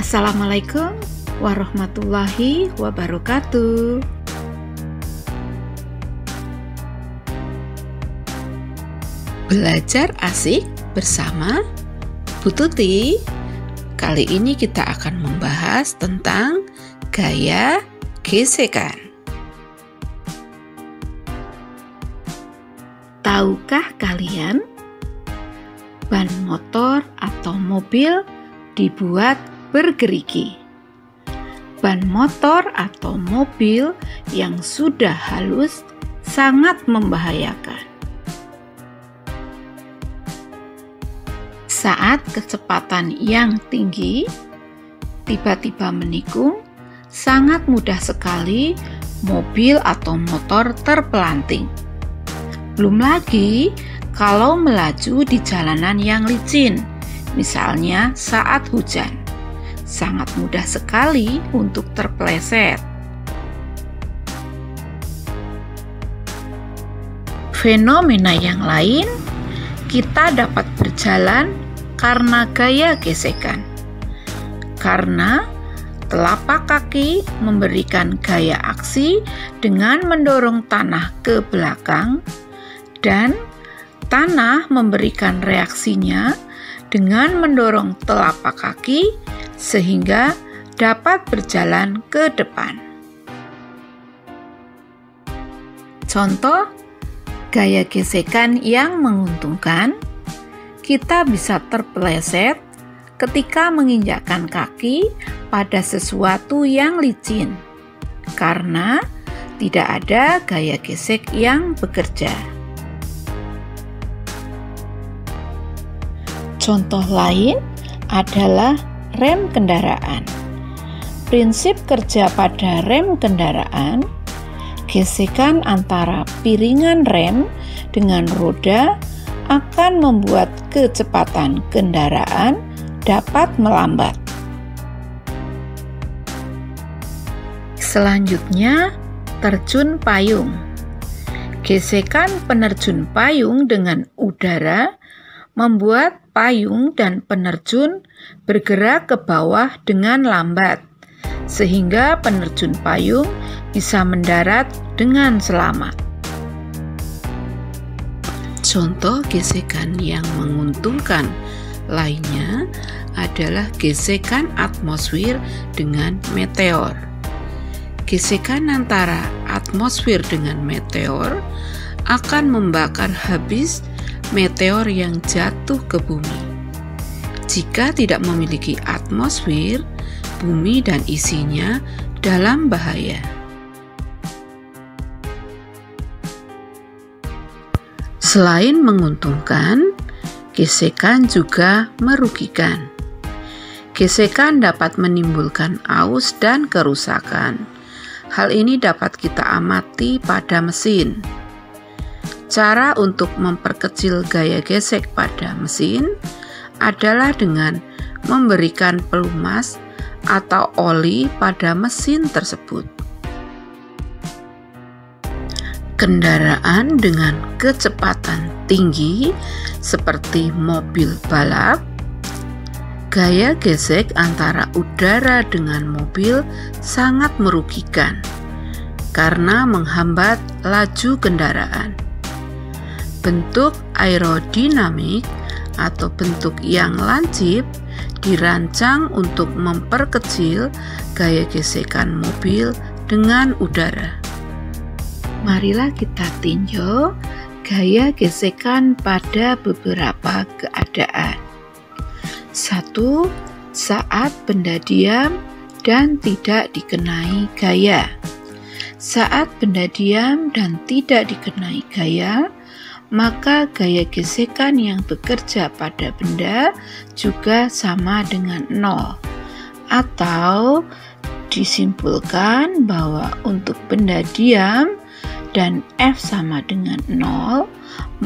Assalamualaikum warahmatullahi wabarakatuh. Belajar asik bersama Bu Tuti. Kali ini kita akan membahas tentang gaya gesekan. Tahukah kalian, ban motor atau mobil dibuat bergerigi? Ban motor atau mobil yang sudah halus sangat membahayakan. Saat kecepatan yang tinggi tiba-tiba menikung, sangat mudah sekali mobil atau motor terpelanting. Belum lagi kalau melaju di jalanan yang licin, misalnya saat hujan, sangat mudah sekali untuk terpeleset. Fenomena yang lain, kita dapat berjalan karena gaya gesekan. Karena telapak kaki memberikan gaya aksi dengan mendorong tanah ke belakang, dan tanah memberikan reaksinya dengan mendorong telapak kaki sehingga dapat berjalan ke depan. Contoh gaya gesekan yang menguntungkan, kita bisa terpeleset ketika menginjakkan kaki pada sesuatu yang licin karena tidak ada gaya gesek yang bekerja. Contoh lain adalah rem kendaraan. Prinsip kerja pada rem kendaraan, gesekan antara piringan rem dengan roda akan membuat kecepatan kendaraan dapat melambat. Selanjutnya, terjun payung. Gesekan penerjun payung dengan udara membuat payung dan penerjun bergerak ke bawah dengan lambat, sehingga penerjun payung bisa mendarat dengan selamat. Contoh gesekan yang menguntungkan lainnya adalah gesekan atmosfer dengan meteor. Gesekan antara atmosfer dengan meteor akan membakar habis meteor yang jatuh ke bumi. Jika tidak memiliki atmosfer, bumi dan isinya dalam bahaya. Selain menguntungkan, gesekan juga merugikan. Gesekan dapat menimbulkan aus dan kerusakan. Hal ini dapat kita amati pada mesin. Cara untuk memperkecil gaya gesek pada mesin adalah dengan memberikan pelumas atau oli pada mesin tersebut. Kendaraan dengan kecepatan tinggi seperti mobil balap, gaya gesek antara udara dengan mobil sangat merugikan karena menghambat laju kendaraan. Bentuk aerodinamik atau bentuk yang lancip dirancang untuk memperkecil gaya gesekan mobil dengan udara. Marilah kita tinjau gaya gesekan pada beberapa keadaan. 1. Saat benda diam dan tidak dikenai gaya. Saat benda diam dan tidak dikenai gaya, maka gaya gesekan yang bekerja pada benda juga sama dengan 0. Atau disimpulkan bahwa untuk benda diam dan F sama dengan 0,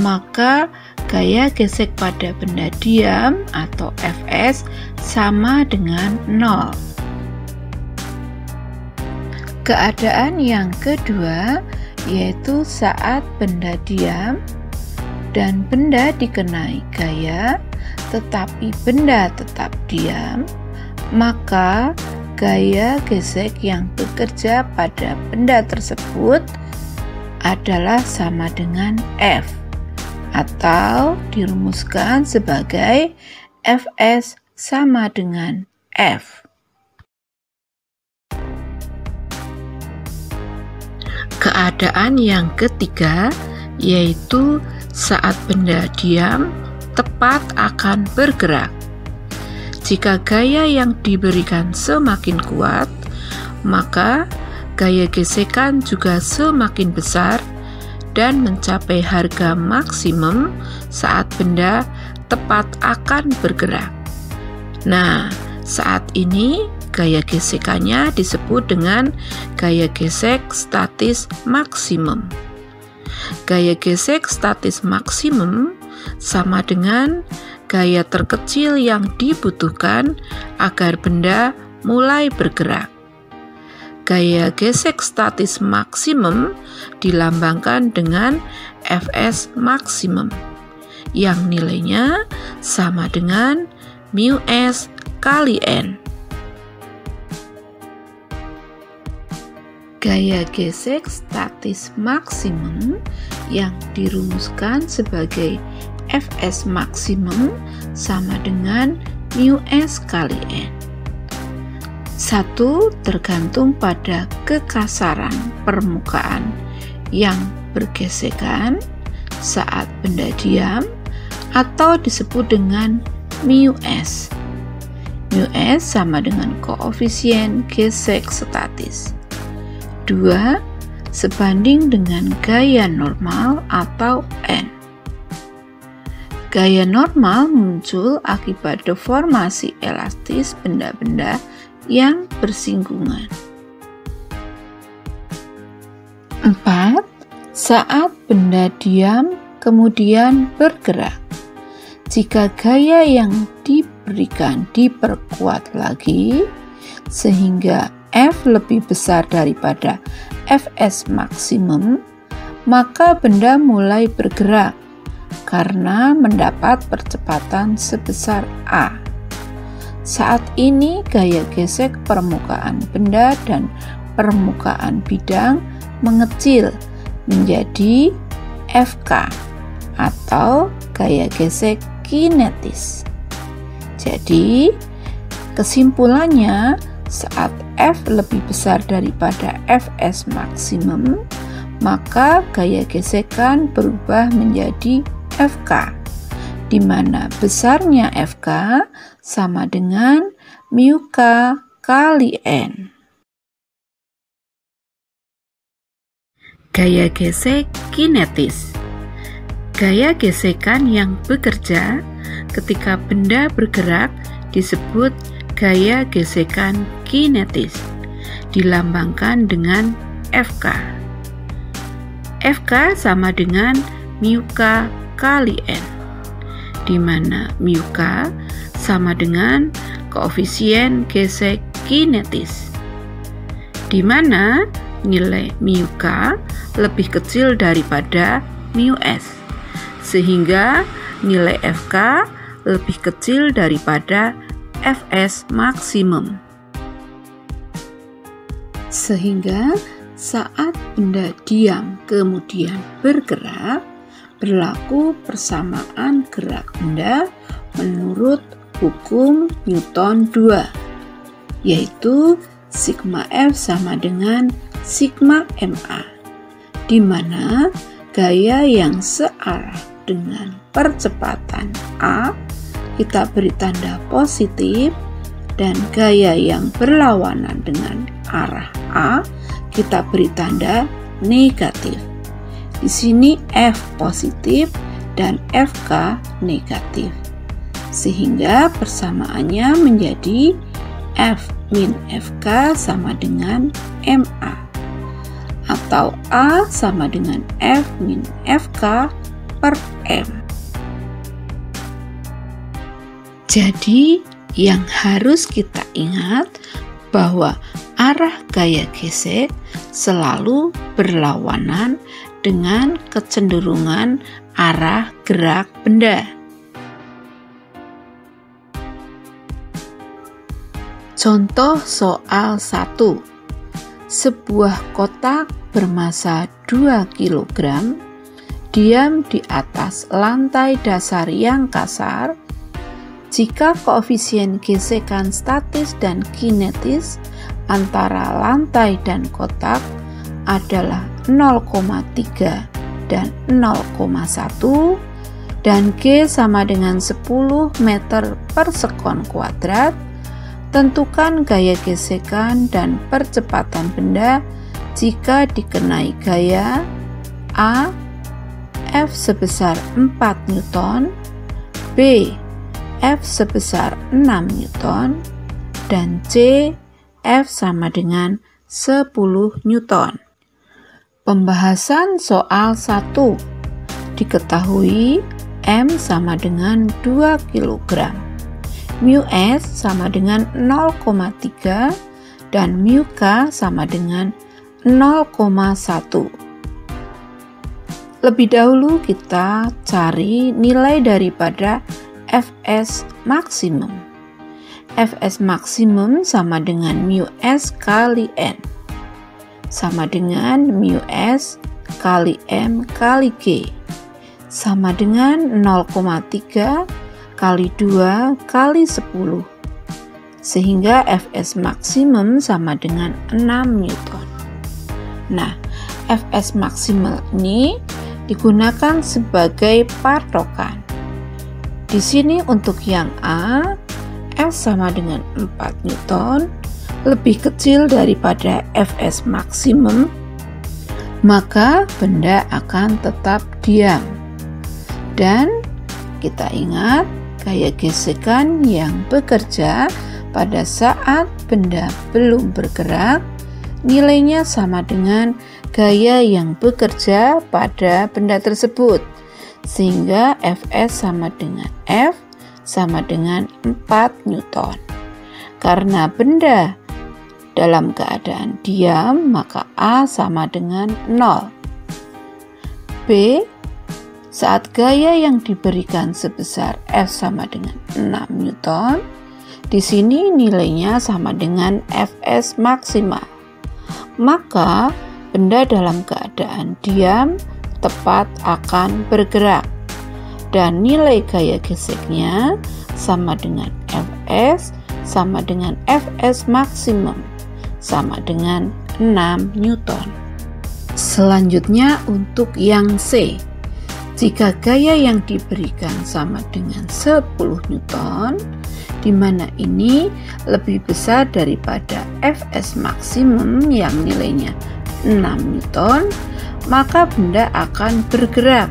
maka gaya gesek pada benda diam atau Fs sama dengan 0. Keadaan yang kedua yaitu saat benda diam dan benda dikenai gaya, tetapi benda tetap diam, maka gaya gesek yang bekerja pada benda tersebut adalah sama dengan F, atau dirumuskan sebagai Fs sama dengan F. Keadaan yang ketiga yaitu saat benda diam, tepat akan bergerak. Jika gaya yang diberikan semakin kuat, maka gaya gesekan juga semakin besar dan mencapai harga maksimum saat benda tepat akan bergerak. Nah, saat ini gaya gesekannya disebut dengan gaya gesek statis maksimum. Gaya gesek statis maksimum sama dengan gaya terkecil yang dibutuhkan agar benda mulai bergerak. Gaya gesek statis maksimum dilambangkan dengan Fs maksimum, yang nilainya sama dengan μs kali N. Gaya gesek statis maksimum yang dirumuskan sebagai Fs maksimum sama dengan μs kali N. 1 tergantung pada kekasaran permukaan yang bergesekan saat benda diam atau disebut dengan μs. μs sama dengan koefisien gesek statis. 2 sebanding dengan gaya normal atau N. Gaya normal muncul akibat deformasi elastis benda-benda yang bersinggungan. 4. Saat benda diam kemudian bergerak. Jika gaya yang diberikan diperkuat lagi sehingga F lebih besar daripada Fs maksimum, maka benda mulai bergerak karena mendapat percepatan sebesar A. Saat ini gaya gesek permukaan benda dan permukaan bidang mengecil menjadi Fk atau gaya gesek kinetis. Jadi, kesimpulannya saat F lebih besar daripada Fs maksimum, maka gaya gesekan berubah menjadi Fk, di mana besarnya Fk sama dengan μk kali N. Gaya gesek kinetis. Gaya gesekan yang bekerja ketika benda bergerak disebut gaya gesekan kinetis, dilambangkan dengan Fk. Fk sama dengan μk kali N, di mana μk sama dengan koefisien gesek kinetis, di mana nilai μk lebih kecil daripada μs, sehingga nilai Fk lebih kecil daripada Fs maksimum. Sehingga saat benda diam kemudian bergerak, berlaku persamaan gerak benda menurut hukum Newton 2, yaitu sigma F sama dengan sigma ma, di mana gaya yang searah dengan percepatan A kita beri tanda positif, dan gaya yang berlawanan dengan arah A kita beri tanda negatif. Di sini F positif dan Fk negatif, sehingga persamaannya menjadi F min Fk sama dengan ma, atau A sama dengan F min Fk per M. Jadi yang harus kita ingat bahwa arah gaya gesek selalu berlawanan dengan kecenderungan arah gerak benda. Contoh soal 1. Sebuah kotak bermasa 2 kg diam di atas lantai dasar yang kasar. Jika koefisien gesekan statis dan kinetis antara lantai dan kotak adalah 0,3 dan 0,1 dan G sama dengan 10 meter per sekon kuadrat, tentukan gaya gesekan dan percepatan benda jika dikenai gaya A. F sebesar 4 Newton, B. F sebesar 6 Newton, dan C. F sama dengan 10 Newton. Pembahasan soal 1. Diketahui M sama dengan 2 kg, mu S sama dengan 0,3 dan mu K sama dengan 0,1. Lebih dahulu kita cari nilai daripada Fs maksimum. Fs maksimum sama dengan mu S kali N, sama dengan mu S kali M kali G, sama dengan 0,3 kali 2 kali 10, sehingga Fs maksimum sama dengan 6 Newton. Nah, Fs maksimal ini digunakan sebagai patokan. Di sini untuk yang A, F sama dengan 4 Newton, lebih kecil daripada Fs maksimum, maka benda akan tetap diam. Dan kita ingat gaya gesekan yang bekerja pada saat benda belum bergerak nilainya sama dengan gaya yang bekerja pada benda tersebut, sehingga Fs sama dengan F sama dengan 4 Newton. Karena benda dalam keadaan diam, maka A sama dengan 0. B. Saat gaya yang diberikan sebesar F sama dengan 6 Newton, di sini nilainya sama dengan Fs maksimal. Maka benda dalam keadaan diam tepat akan bergerak, dan nilai gaya geseknya sama dengan Fs sama dengan Fs maksimum sama dengan 6 Newton. Selanjutnya untuk yang C, jika gaya yang diberikan sama dengan 10 Newton, di mana ini lebih besar daripada Fs maksimum yang nilainya 6 Newton, maka benda akan bergerak,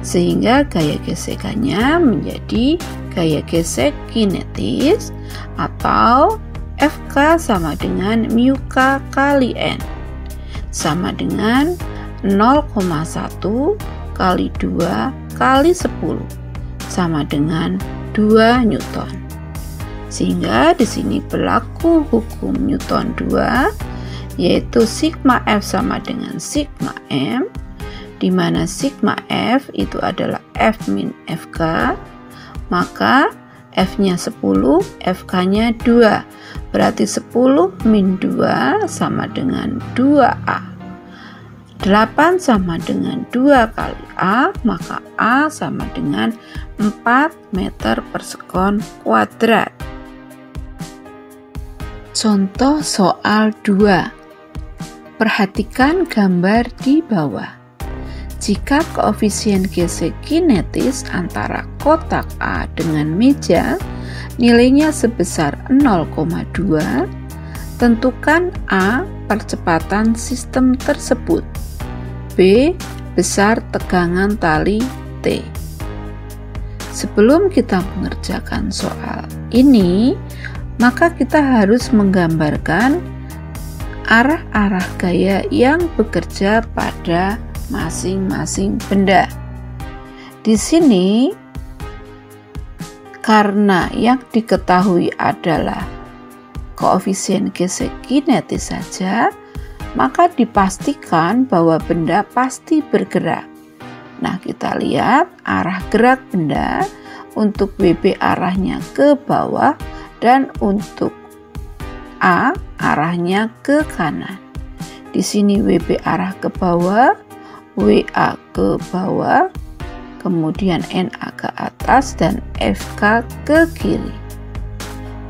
sehingga gaya gesekannya menjadi gaya gesek kinetis, atau Fk sama dengan mu K kali N, sama dengan 0,1 kali 2 kali 10, sama dengan 2 Newton. Sehingga di sini berlaku hukum Newton 2, yaitu sigma F sama dengan sigma M, di mana sigma F itu adalah F min Fk, maka F-nya 10, Fk-nya 2, berarti 10 min 2 sama dengan 2A. 8 sama dengan 2 kali A, maka A sama dengan 4 meter per sekon kuadrat. Contoh soal 2. Perhatikan gambar di bawah. Jika koefisien gesek kinetis antara kotak A dengan meja nilainya sebesar 0,2, tentukan A. percepatan sistem tersebut, B. besar tegangan tali T. Sebelum kita mengerjakan soal ini, maka kita harus menggambarkan arah-arah gaya yang bekerja pada masing-masing benda. Di sini, karena yang diketahui adalah koefisien gesek kinetis saja, maka dipastikan bahwa benda pasti bergerak. Nah, kita lihat arah gerak benda. Untuk WB arahnya ke bawah, dan untuk A arahnya ke kanan. Di sini WB arah ke bawah, WA ke bawah, kemudian NA ke atas, dan FK ke kiri.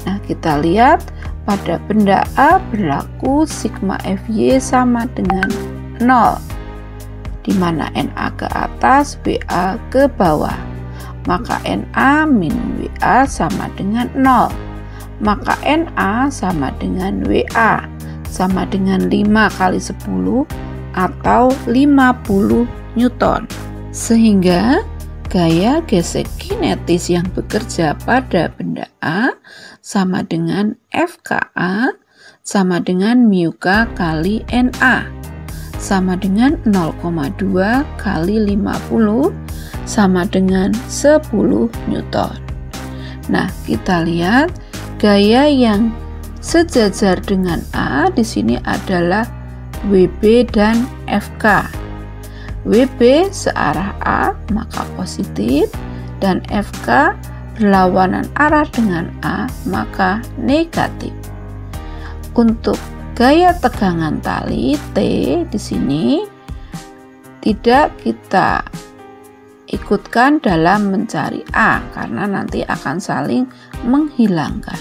Nah, kita lihat pada benda A berlaku sigma FY sama dengan 0, di mana NA ke atas, WA ke bawah. Maka NA min WA sama dengan 0. Maka NA sama dengan WA, sama dengan 5 kali 10 atau 50 Newton. Sehingga gaya gesek kinetis yang bekerja pada benda A sama dengan FKA sama dengan μK kali NA, sama dengan 0,2 kali 50 sama dengan 10 Newton. Nah, kita lihat gaya yang sejajar dengan A di sini adalah WB dan FK. WB searah A maka positif, dan FK berlawanan arah dengan A maka negatif. Untuk gaya tegangan tali T di sini tidak kita ikutkan dalam mencari A karena nanti akan saling menghilangkan.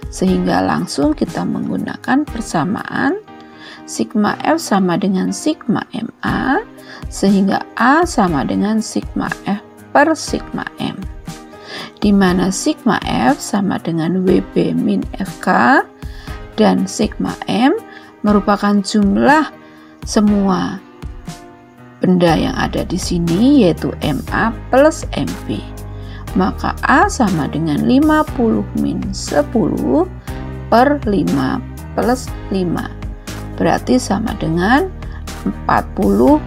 Sehingga langsung kita menggunakan persamaan sigma F sama dengan sigma MA, sehingga A sama dengan sigma F per sigma M, di mana sigma F sama dengan WB min FK dan sigma M merupakan jumlah semua benda yang ada di sini, yaitu MA plus MP. Maka A sama dengan 50 min 10 per 5 plus 5, berarti sama dengan 40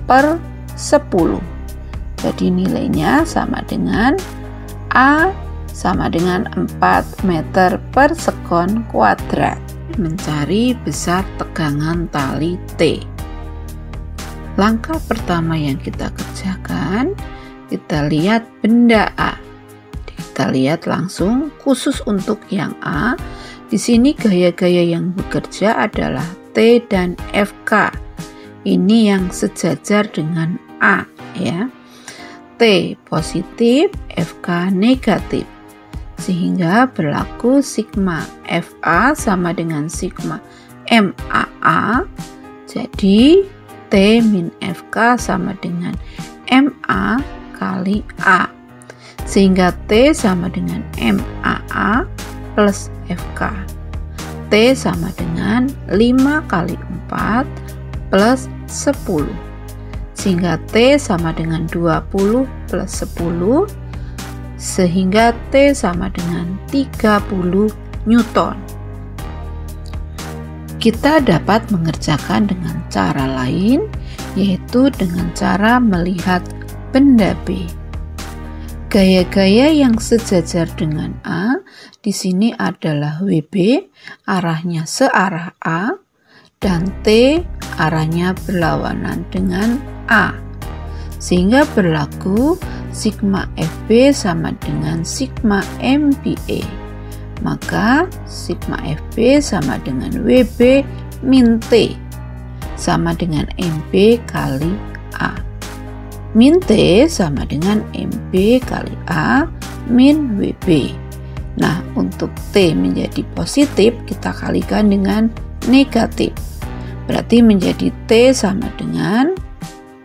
per 10. Jadi nilainya sama dengan A sama dengan 4 meter per sekon kuadrat. Mencari besar tegangan tali T. Langkah pertama yang kita kerjakan, kita lihat benda A. Kita lihat langsung khusus untuk yang A. Di sini gaya-gaya yang bekerja adalah T dan FK. Ini yang sejajar dengan A, ya. T positif, FK negatif. Sehingga berlaku sigma FA sama dengan sigma MAA. Jadi T min FK sama dengan MA kali A, sehingga T sama dengan MAA plus FK. T sama dengan 5 kali 4 plus 10, sehingga T sama dengan 20 plus 10, sehingga T sama dengan 30 Newton. Kita dapat mengerjakan dengan cara lain, yaitu dengan cara melihat benda B. Gaya-gaya yang sejajar dengan A di sini adalah WB arahnya searah A dan T arahnya berlawanan dengan A, sehingga berlaku sigma FB sama dengan sigma MBA. Maka sigma FB sama dengan WB min T sama dengan MB kali A. Min T sama dengan MB kali A min WB. Nah, untuk T menjadi positif kita kalikan dengan negatif. Berarti menjadi T sama dengan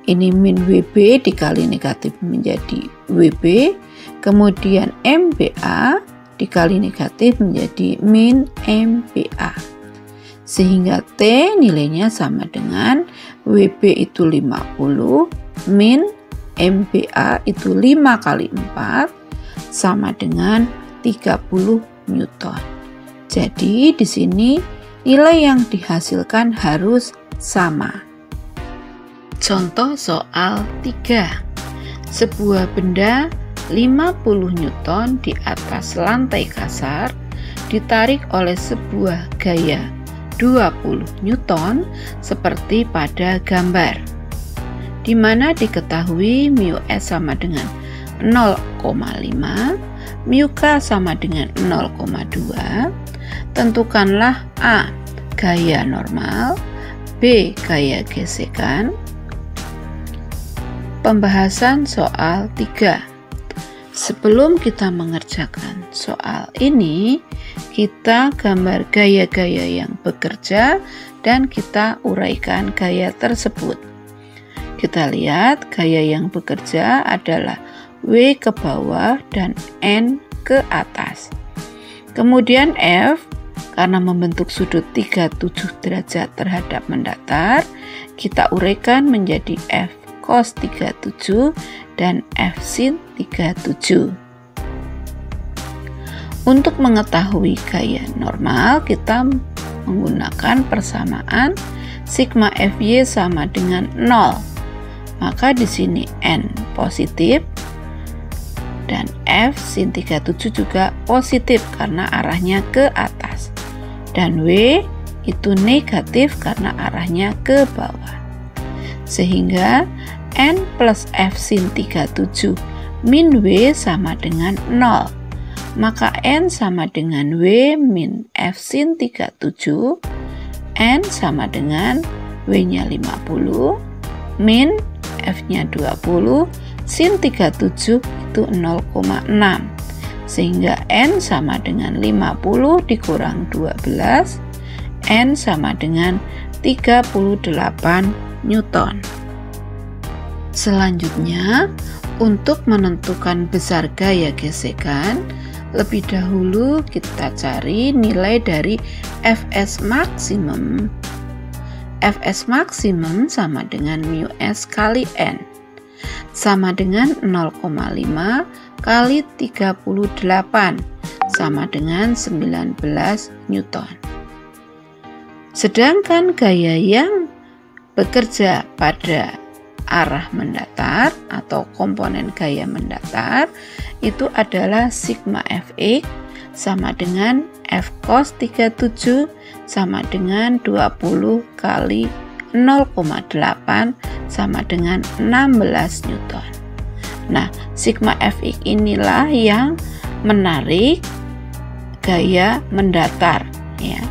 ini min WB dikali negatif menjadi WB, kemudian MBA dikali negatif menjadi min MBA, sehingga T nilainya sama dengan WB itu 50 min MBA itu 5 kali 4 sama dengan 30 Newton. Jadi di sini nilai yang dihasilkan harus sama. Contoh soal 3. Sebuah benda 50 Newton di atas lantai kasar ditarik oleh sebuah gaya 20 Newton seperti pada gambar, di mana diketahui μS sama dengan 0,5, μK sama dengan 0,2, tentukanlah A. Gaya normal, B. Gaya gesekan. Pembahasan soal 3. Sebelum kita mengerjakan soal ini, kita gambar gaya-gaya yang bekerja dan kita uraikan gaya tersebut. Kita lihat gaya yang bekerja adalah W ke bawah dan N ke atas. Kemudian F, karena membentuk sudut 37 derajat terhadap mendatar, kita uraikan menjadi F cos 37 dan F sin 37. Untuk mengetahui gaya normal, kita menggunakan persamaan sigma Fy sama dengan 0. Maka di sini N positif dan F sin 37 juga positif karena arahnya ke atas. Dan W itu negatif karena arahnya ke bawah. Sehingga N plus F sin 37 min W sama dengan 0. Maka N sama dengan W min F sin 37. N sama dengan W-nya 50 min F-nya 20, sin 37 itu 0,6. Sehingga N sama dengan 50 dikurang 12, N sama dengan 38 Newton. Selanjutnya, untuk menentukan besar gaya gesekan, lebih dahulu kita cari nilai dari Fs maksimum. Fs maksimum sama dengan mu S kali N, sama dengan 0,5 kali 38, sama dengan 19 Newton. Sedangkan gaya yang bekerja pada arah mendatar atau komponen gaya mendatar itu adalah sigma Fx sama dengan F cos 37 sama dengan 20 kali 0,8 sama dengan 16 Newton. Nah, sigma Fx inilah yang menarik gaya mendatar ya.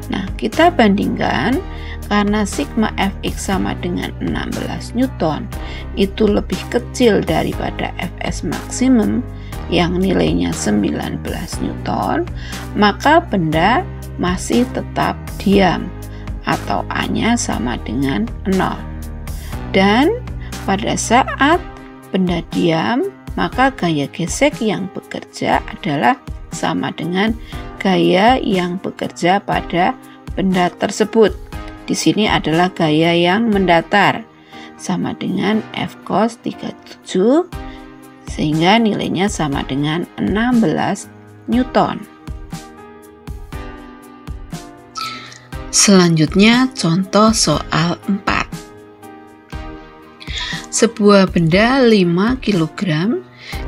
Nah, kita bandingkan karena sigma Fx sama dengan 16 Newton itu lebih kecil daripada Fs maksimum yang nilainya 19 Newton, maka benda masih tetap diam atau A-nya sama dengan 0. Dan pada saat benda diam, maka gaya gesek yang bekerja adalah sama dengan gaya yang bekerja pada benda tersebut. Di sini adalah gaya yang mendatar sama dengan F cos 37 sehingga nilainya sama dengan 16 Newton. Selanjutnya contoh soal 4. Sebuah benda 5 kg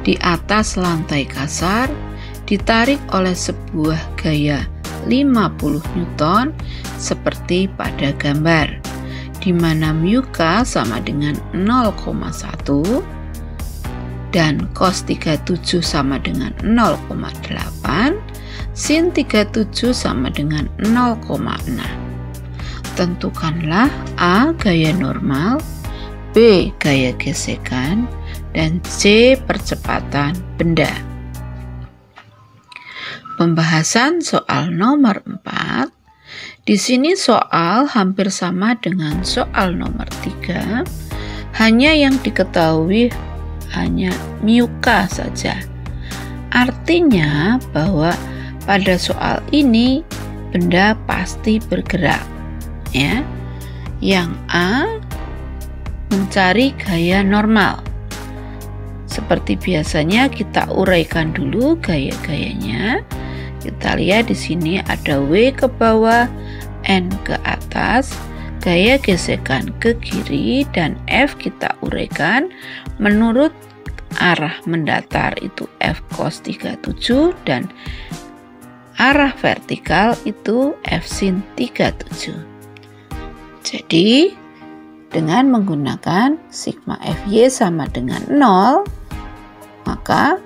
di atas lantai kasar ditarik oleh sebuah gaya 50 Newton seperti pada gambar, di mana mu K sama dengan 0,1 dan cos 37 sama dengan 0,8, sin 37 sama dengan 0,6. Tentukanlah A gaya normal, B gaya gesekan, dan C percepatan benda. Pembahasan soal nomor 4. Di sini soal hampir sama dengan soal nomor 3, hanya yang diketahui hanya mu K saja. Artinya bahwa pada soal ini benda pasti bergerak ya. Yang A mencari gaya normal. Seperti biasanya kita uraikan dulu gaya-gayanya. Kita lihat di sini ada W ke bawah, N ke atas, gaya gesekan ke kiri, dan F kita uraikan menurut arah mendatar itu F cos 37 dan arah vertikal itu F sin 37. Jadi dengan menggunakan sigma Fy sama dengan 0, maka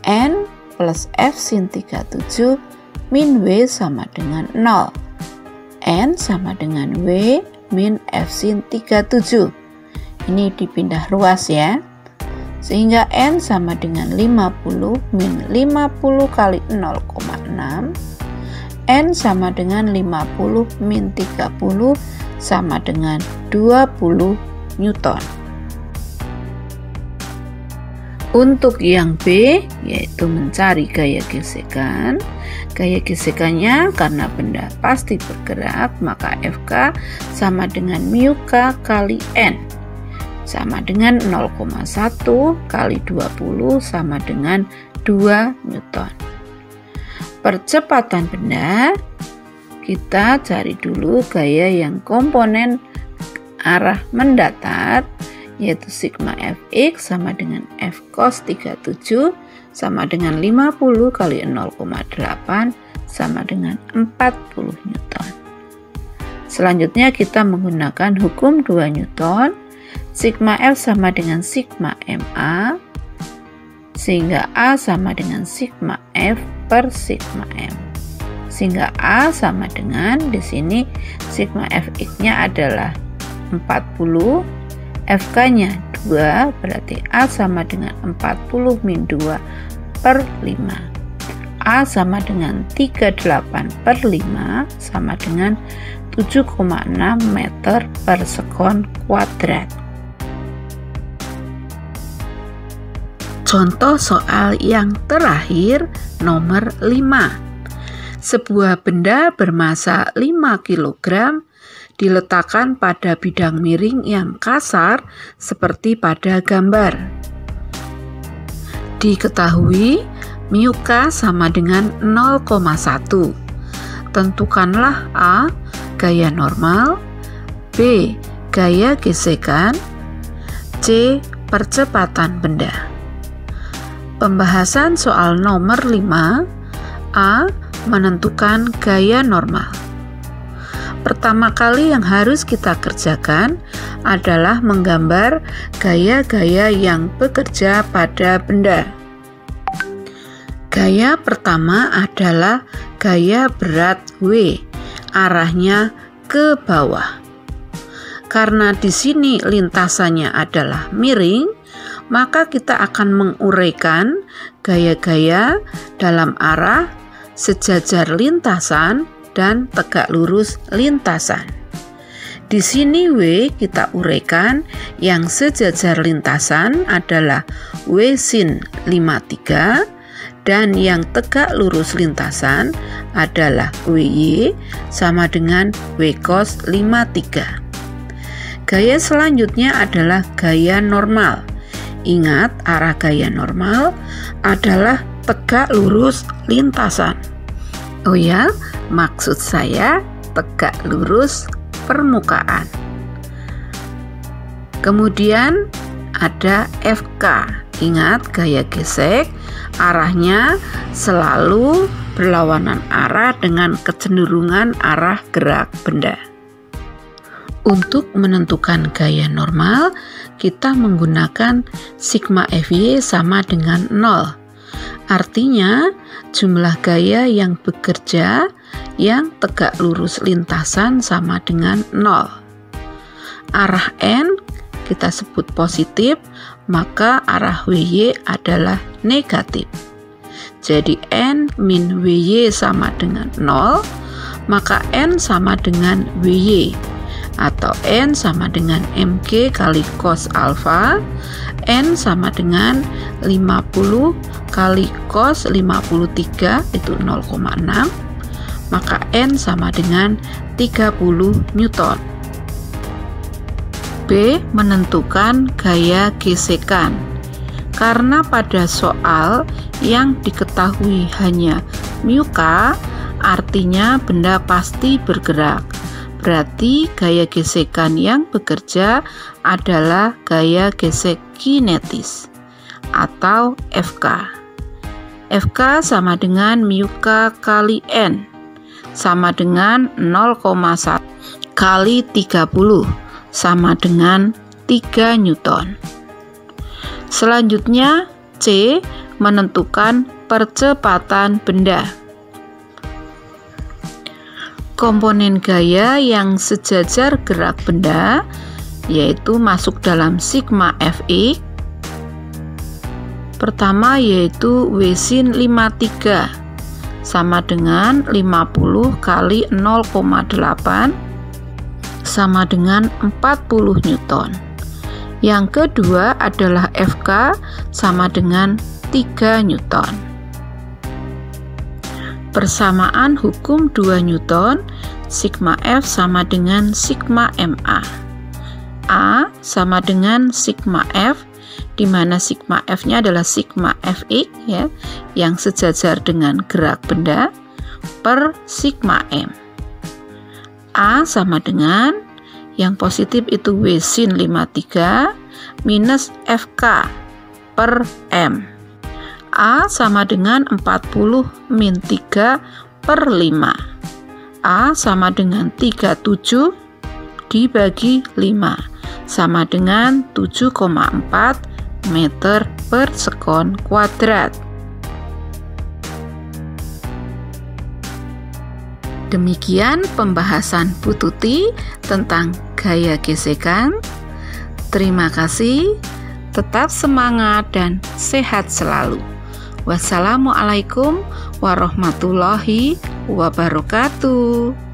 N plus F sin 37 min W sama dengan 0. N sama dengan W min F sin 37. Ini dipindah ruas ya. Sehingga N sama dengan 50 min 50 kali 0,6. N sama dengan 50 min 30 sama dengan 20 Newton. Untuk yang B, yaitu mencari gaya gesekan. Gaya gesekannya karena benda pasti bergerak, maka Fk sama dengan mu K kali N. Sama dengan 0,1 kali 20 sama dengan 2 Newton. Percepatan benda, kita cari dulu gaya yang komponen arah mendatar, yaitu sigma Fx sama dengan F cos 37 sama dengan 50 kali 0,8 sama dengan 40 Newton. Selanjutnya kita menggunakan hukum 2 Newton. Sigma F sama dengan sigma MA, sehingga A sama dengan sigma F per sigma M. Sehingga A sama dengan, di sini sigma Fx-nya adalah 40, Fk-nya 2, berarti A sama dengan 40 min 2 per 5. A sama dengan 38 per 5 sama dengan 7,6 meter per sekon kuadrat. Contoh soal yang terakhir nomor 5. Sebuah benda bermasa 5 kg diletakkan pada bidang miring yang kasar seperti pada gambar. Diketahui mu K sama dengan 0,1. Tentukanlah A, gaya normal, B, gaya gesekan, C, percepatan benda. Pembahasan soal nomor 5. A, menentukan gaya normal. Pertama kali yang harus kita kerjakan adalah menggambar gaya-gaya yang bekerja pada benda. Gaya pertama adalah gaya berat W, arahnya ke bawah. Karena di sini lintasannya adalah miring, maka kita akan menguraikan gaya-gaya dalam arah sejajar lintasan dan tegak lurus lintasan. Di sini W kita uraikan, yang sejajar lintasan adalah W sin 53 dan yang tegak lurus lintasan adalah WY sama dengan W cos 53. Gaya selanjutnya adalah gaya normal. Ingat, arah gaya normal adalah tegak lurus lintasan. Oh ya, maksud saya tegak lurus permukaan. Kemudian ada Fk. Ingat, gaya gesek arahnya selalu berlawanan arah dengan kecenderungan arah gerak benda. Untuk menentukan gaya normal, kita menggunakan sigma Fy sama dengan 0. Artinya, jumlah gaya yang bekerja yang tegak lurus lintasan sama dengan 0. Arah N kita sebut positif, maka arah WY adalah negatif. Jadi N min WY sama dengan 0, maka N sama dengan WY. Atau N sama dengan MG kali cos alfa, N sama dengan 50 kali cos 53 itu 0,6, maka N sama dengan 30 Newton. B, menentukan gaya gesekan. Karena pada soal yang diketahui hanya mu K, artinya benda pasti bergerak. Berarti gaya gesekan yang bekerja adalah gaya gesek kinetis atau Fk. Fk sama dengan mu K kali N, sama dengan 0,1 kali 30, sama dengan 3 Newton. Selanjutnya C, menentukan percepatan benda. Komponen gaya yang sejajar gerak benda yaitu masuk dalam sigma Fx. Pertama yaitu W sin 53 sama dengan 50 kali 0,8 sama dengan 40 Newton. Yang kedua adalah Fk sama dengan 3 Newton. Persamaan hukum 2 Newton, sigma F sama dengan sigma MA. A sama dengan sigma F, di mana sigma F-nya adalah sigma Fx ya, yang sejajar dengan gerak benda per sigma M. A sama dengan yang positif itu W sin 53 minus Fk per M. A sama dengan 40 min 3 per 5. A sama dengan 37 dibagi 5 sama dengan 7,4 meter per sekon kuadrat. Demikian pembahasan Bu Tuti tentang gaya gesekan. Terima kasih, tetap semangat dan sehat selalu. Wassalamualaikum warahmatullahi wabarakatuh.